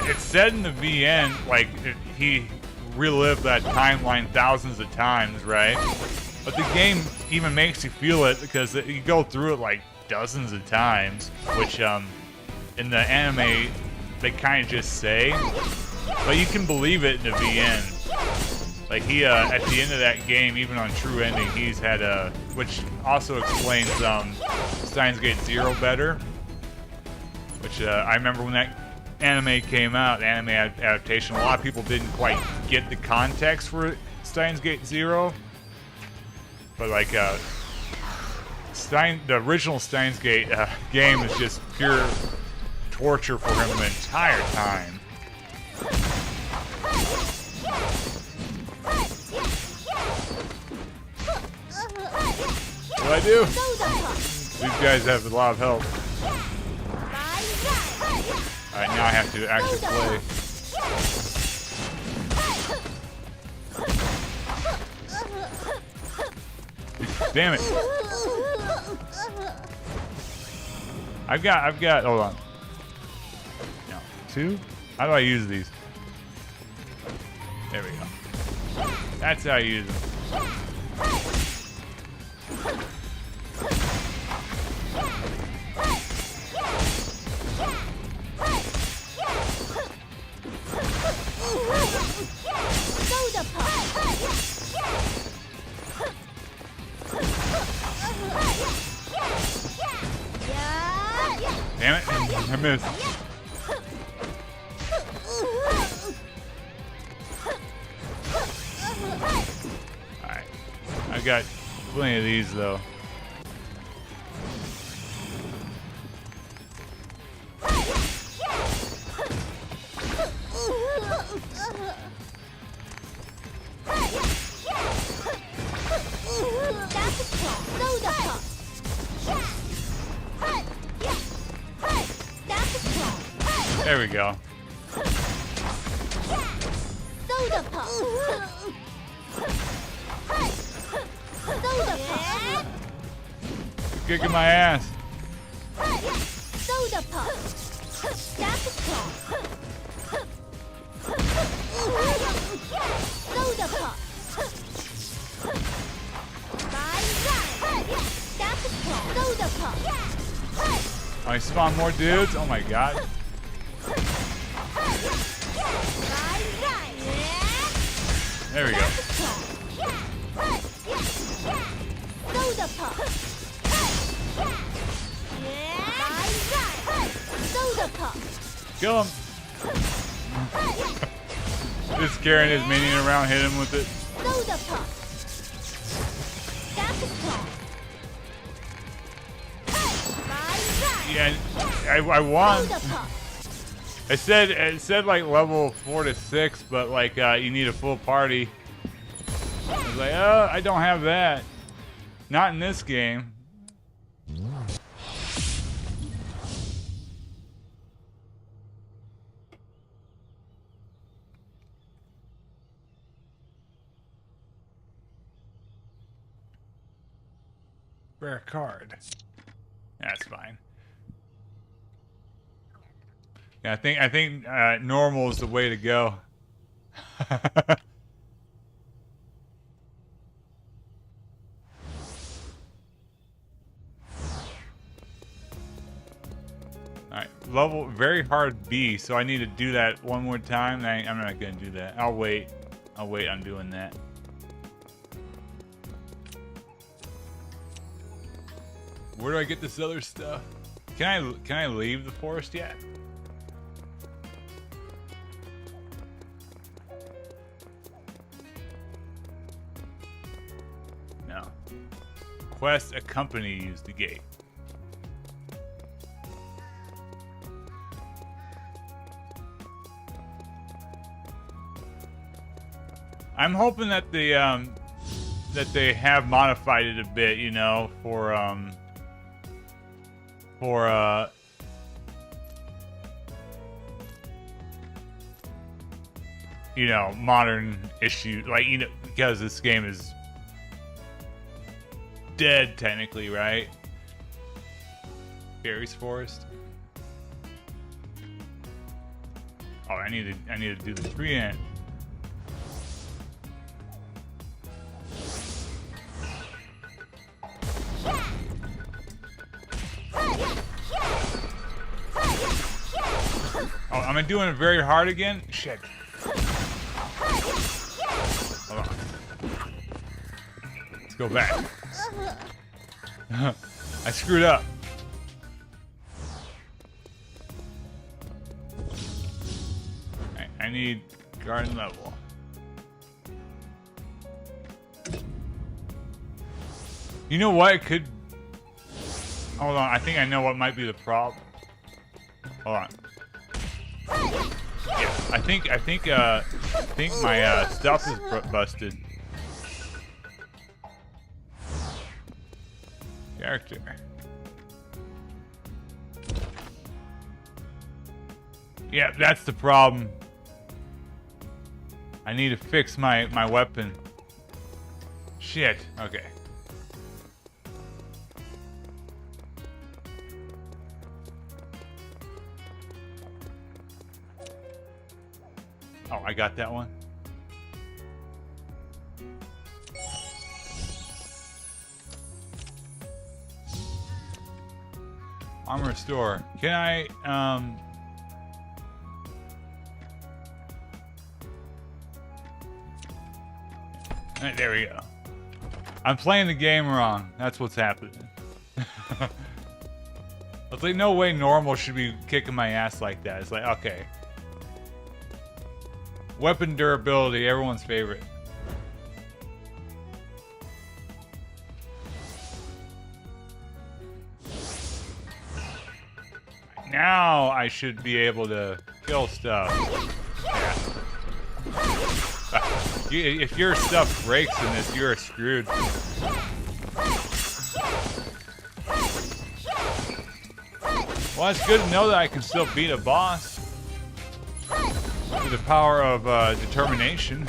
It's said in the VN, like, he relived that timeline thousands of times, right? But the game even makes you feel it because you go through it, like, dozens of times, which, in the anime, they kind of just say. But you can believe it in the VN. Like, he, at the end of that game, even on True Ending, he's had a... Which also explains, Steins Gate Zero better. Which, I remember when that anime came out, anime adaptation, a lot of people didn't quite get the context for Steins Gate Zero, but like the original Steins Gate game is just pure torture for him the entire time. What do I do? These guys have a lot of help. Alright, now I have to actually play. Damn it. I've got, hold on. No, 2? How do I use these? There we go. That's how I use them. Damn it, I missed. Alright. I've got plenty of these though. There we go. Kicking my ass. I spawn more dudes. Oh my god. There we go. Kill him. Just carrying his minion around, hit him with it. Yeah, I won. It said like level 4 to 6, but like you need a full party. I was like, oh, I don't have that. Not in this game. Rare card. That's fine. Yeah, I think normal is the way to go. Alright, level very hard B, so I need to do that one more time. I'm not gonna do that. I'll wait on doing that. Where do I get this other stuff? Can I leave the forest yet? No. Quest accompany use the gate. I'm hoping that they have modified it a bit, you know, for you know, modern issue, like, you know, because this game is dead technically, right? Fairies Forest. Oh, I need to do the pre-ant. Oh, am I doing it very hard again? Shit. Hold on. Let's go back. I screwed up. I need garden level. You know what? It could Hold on, I think I know what might be the problem. Hold on. Yeah, I think my stuff is busted. Character. Yeah, that's the problem. I need to fix my weapon. Shit. Okay. Oh, I got that one. Armor store. Can I, there we go. I'm playing the game wrong. That's what's happening. It's like, no way normal should be kicking my ass like that. It's like, okay. Weapon durability, everyone's favorite. Now I should be able to kill stuff. Yeah. If your stuff breaks in this, you're screwed. Well, it's good to know that I can still beat a boss. Through the power of determination.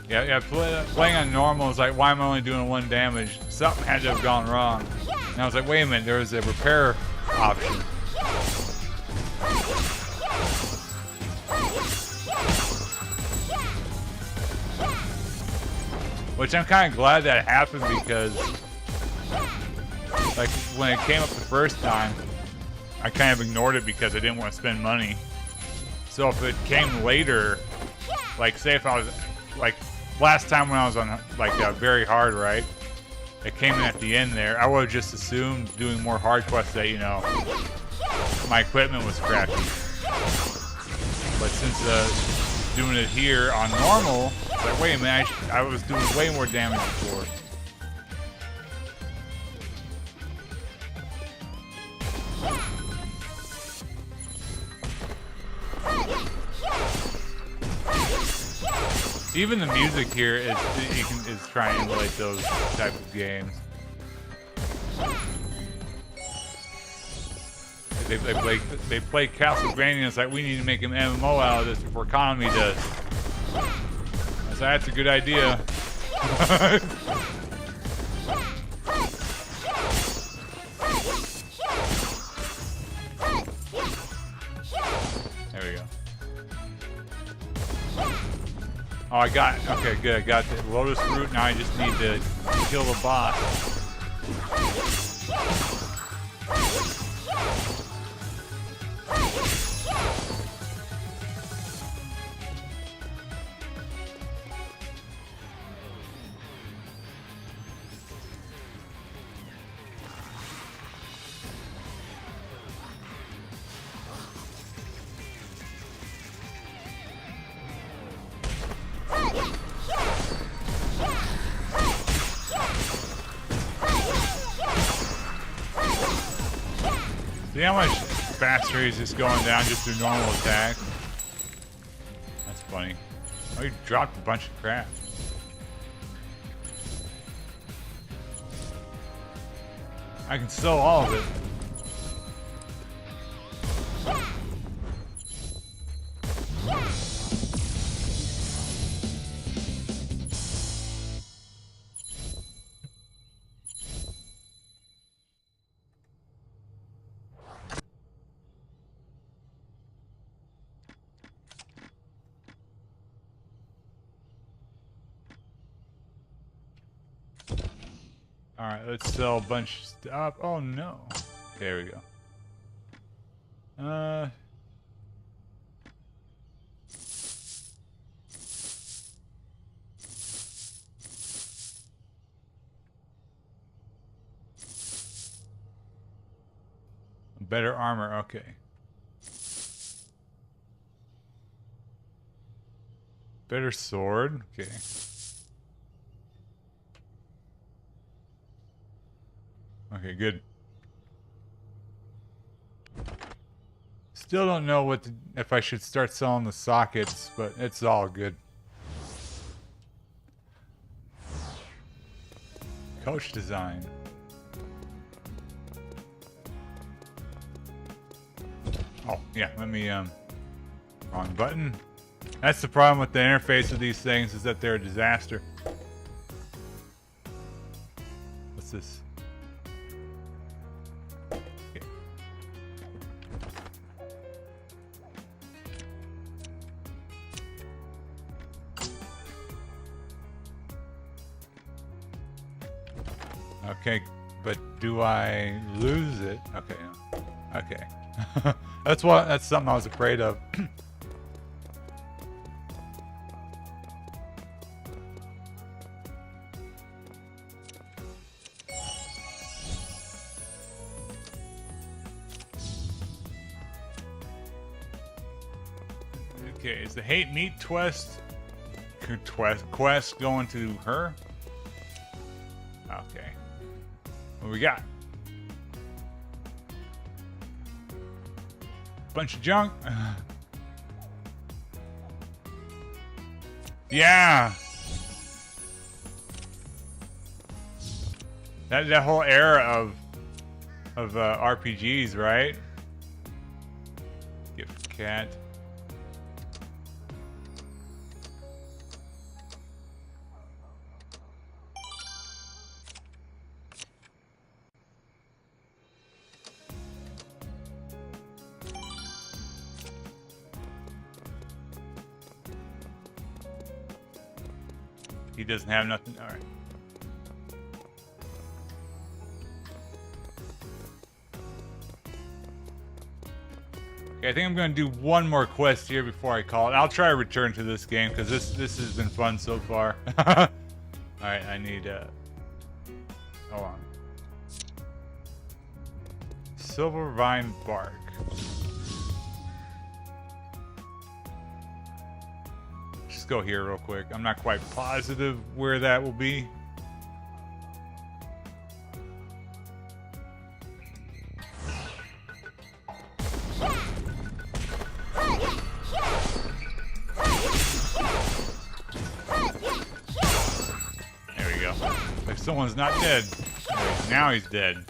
Yeah, playing on normal is like, why am I only doing 1 damage? Something had to have gone wrong. And I was like, wait a minute, there was a repair option. Which I'm kind of glad that happened because, like, when it came up the first time, I kind of ignored it because I didn't want to spend money. So if it came later, like, say if I was, like, last time when I was on, like, very hard, right? It came in at the end there. I would have just assumed doing more hard quests that, you know, my equipment was crappy. But since doing it here on normal, it's like, wait a minute, I was doing way more damage before. Even the music here is trying to emulate those type of games. They play Castlevania and it's like, we need to make an MMO out of this before Konami does. I said, that's a good idea. There we go. Oh, I got, okay, good. I got the Lotus Fruit. Now I just need to kill the boss. See how much faster he's just going down just through normal attack? That's funny. Oh, he dropped a bunch of crap. I can sell all of it. Alright, let's sell a bunch of stuff. Oh no. There we go. Better armor, okay. Better sword. Okay. Okay, good. Still don't know what to, if I should start selling the sockets, but it's all good. Coach design. Oh, yeah, let me, wrong button. That's the problem with the interface of these things, is that they're a disaster. What's this? Okay. Okay, but do I lose it? Okay, no. Okay. That's something I was afraid of. Okay, is the hate meat quest going to her? Okay. What we got? Bunch of junk. Yeah. That whole era of RPGs, right? Gift cat. He doesn't have nothing. All right. Okay, I think I'm going to do one more quest here before I call it. I'll try to return to this game because this has been fun so far. All right, I need hold on. Silver vine bark. Just go here real quick. I'm not quite positive where that will be. There we go. Like someone's not dead. Okay, now he's dead.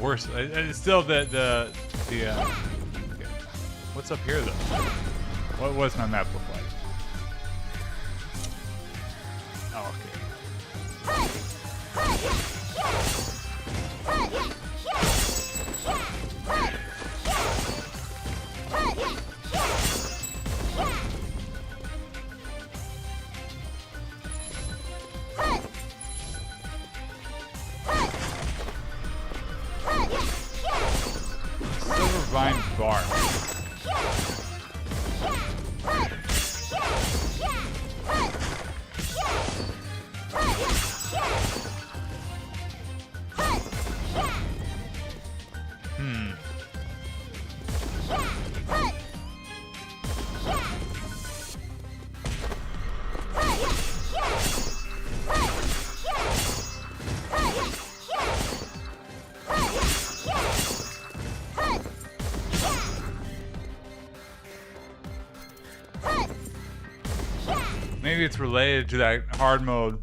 Worse. It's still the okay. What's up here though? What was my map look like? Oh, Silvervine Bar. Maybe it's related to that hard mode.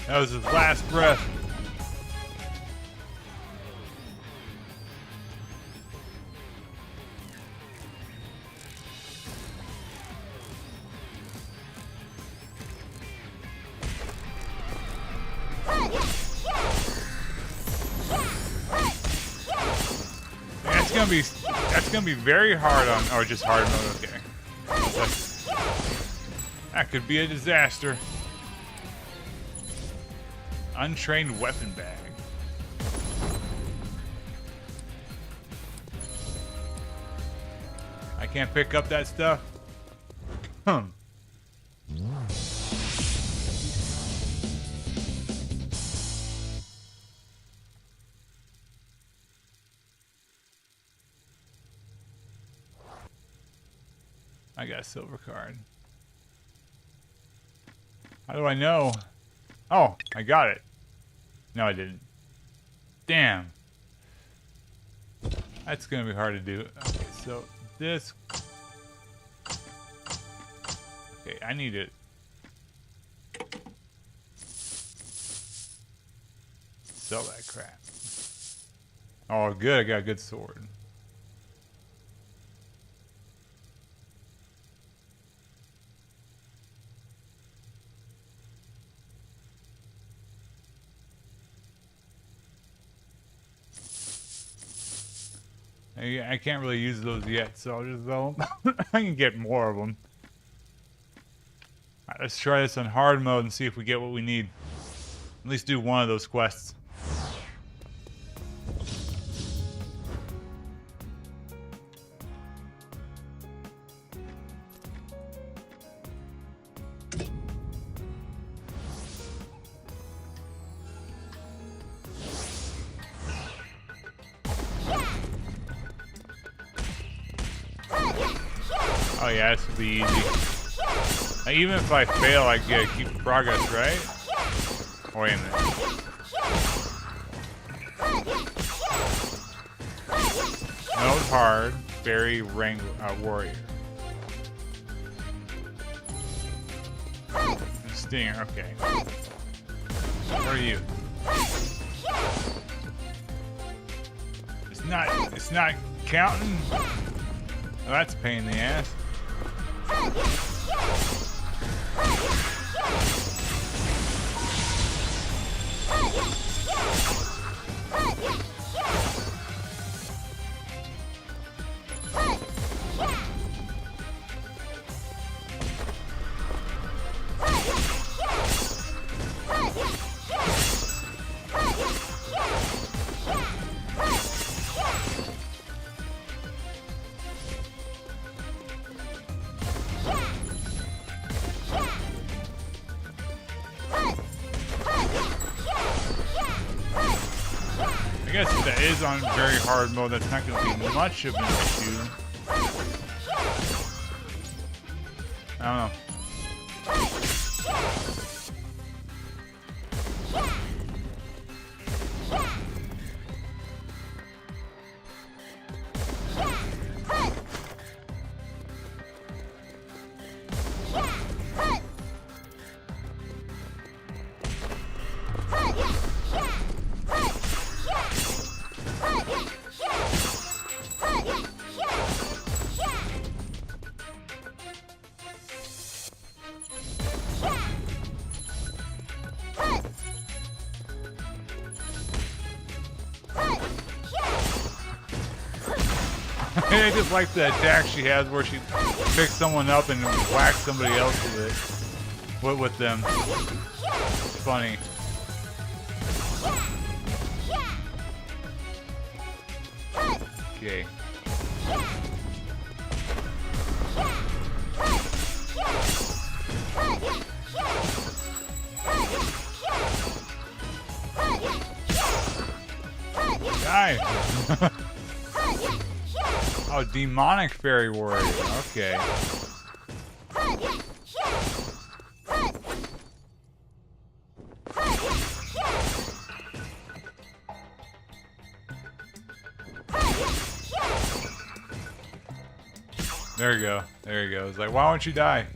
That was his last breath. that's gonna be very hard on, or just hard mode. Okay, but that could be a disaster. Untrained weapon bag. I can't pick up that stuff. I got a silver card. How do I know? Oh, I got it. No, I didn't. Damn. That's gonna be hard to do. Okay, so this. Okay, I need it. Sell that crap. Oh, good. I got a good sword. I can't really use those yet, so I'll just sell them. I can get more of them. Alright, let's try this on hard mode and see if we get what we need. At least do one of those quests. Oh yeah, this will be easy. Now, even if I fail, I get keep progress, right? Oh, wait a minute. That was hard. Fairy warrior. Stinger, okay. Where are you? It's not counting. Oh, that's a pain in the ass. I guess if that is on very hard mode, that's not going to be much of an issue. I don't know. I just like the attack she has where she picks someone up and whacks somebody else with it. With them. It's funny. Okay. Die! Oh, demonic fairy warrior. Okay. There you go. There you go. It's like, why won't you die?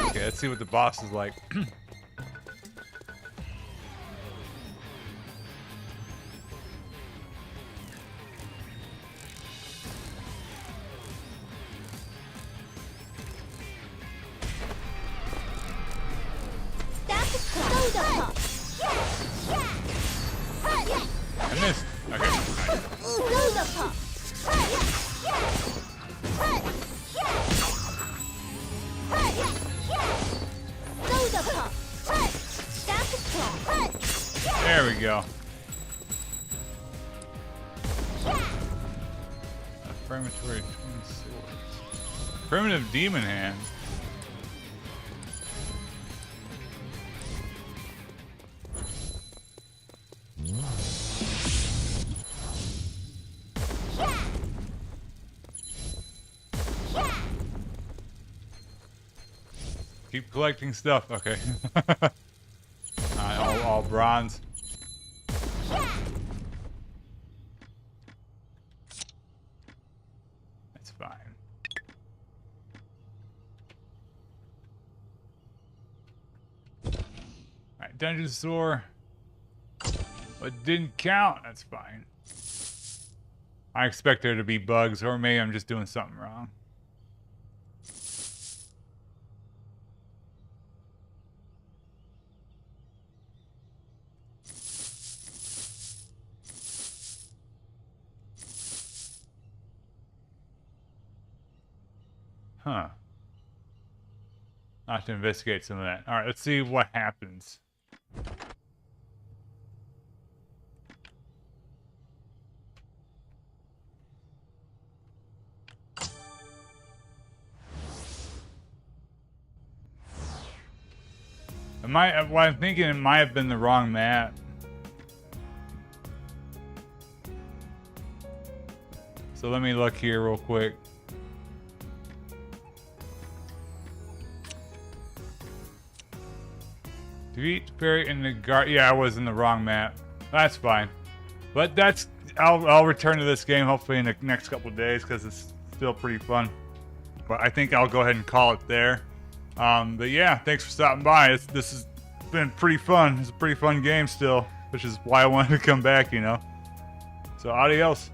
Okay, let's see what the boss is like. I missed. Okay. Nice. go. Fragmentary twin swords. Primitive demon hand. Keep collecting stuff. Okay. All bronze. That's fine. Alright, dungeon store. But didn't count. That's fine. I expect there to be bugs, or maybe I'm just doing something wrong. Huh. I'll have to investigate some of that. Alright, let's see what happens. Well, I'm thinking it might have been the wrong map. So let me look here real quick. Defeat Perry in the guard. Yeah, I was in the wrong map. That's fine. But that's. I'll return to this game hopefully in the next couple of days because it's still pretty fun. But I think I'll go ahead and call it there. But yeah, thanks for stopping by. This has been pretty fun. It's a pretty fun game still, which is why I wanted to come back, you know. So adios.